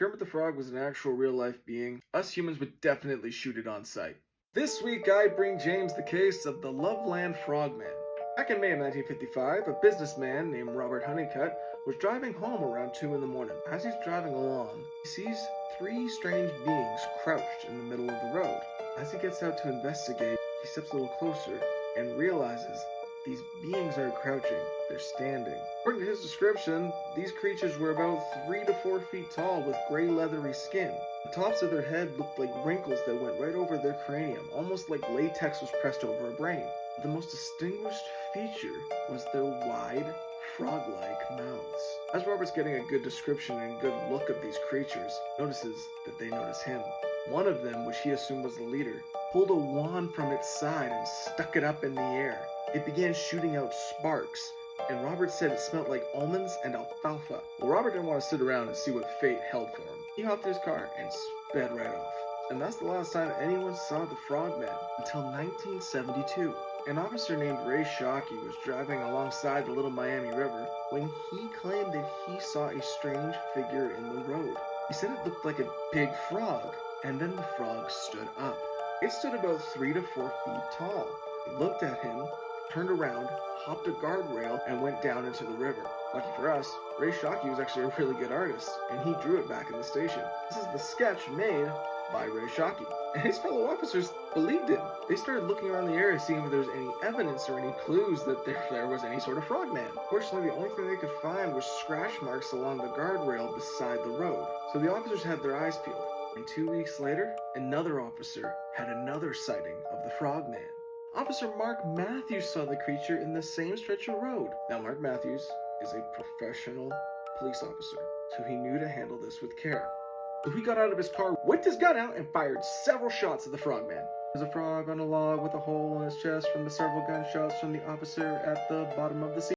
Kermit the Frog was an actual real-life being, us humans would definitely shoot it on sight. This week I bring James the case of the Loveland Frogman. Back in May of 1955, a businessman named Robert Honeycutt was driving home around 2 in the morning. As he's driving along, he sees 3 strange beings crouched in the middle of the road. As he gets out to investigate, he steps a little closer and realizes these beings aren't crouching, they're standing. According to his description, these creatures were about 3 to 4 feet tall with gray leathery skin. The tops of their head looked like wrinkles that went right over their cranium, almost like latex was pressed over a brain. The most distinguished feature was their wide, frog-like mouths. As Robert's getting a good description and good look of these creatures, notices that they notice him. One of them, which he assumed was the leader, pulled a wand from its side and stuck it up in the air. It began shooting out sparks, and Robert said it smelled like almonds and alfalfa. Well, Robert didn't want to sit around and see what fate held for him. He hopped in his car and sped right off. And that's the last time anyone saw the Frogman until 1972. An officer named Ray Shockey was driving alongside the Little Miami River when he claimed that he saw a strange figure in the road. He said it looked like a big frog, and then the frog stood up. It stood about 3 to 4 feet tall. It looked at him, turned around, hopped a guardrail, and went down into the river. Lucky for us, Ray Shockey was actually a really good artist, and he drew it back in the station. This is the sketch made by Ray Shockey, and his fellow officers believed him. They started looking around the area, seeing if there was any evidence or any clues that there was any sort of frogman. Fortunately, the only thing they could find was scratch marks along the guardrail beside the road. So the officers had their eyes peeled. And 2 weeks later, another officer had another sighting of the Frogman. Officer Mark Matthews saw the creature in the same stretch of road. Now, Mark Matthews is a professional police officer, so he knew to handle this with care. So he got out of his car, whipped his gun out, and fired several shots at the Frogman. There's a frog on a log with a hole in his chest from the several gunshots from the officer at the bottom of the sea.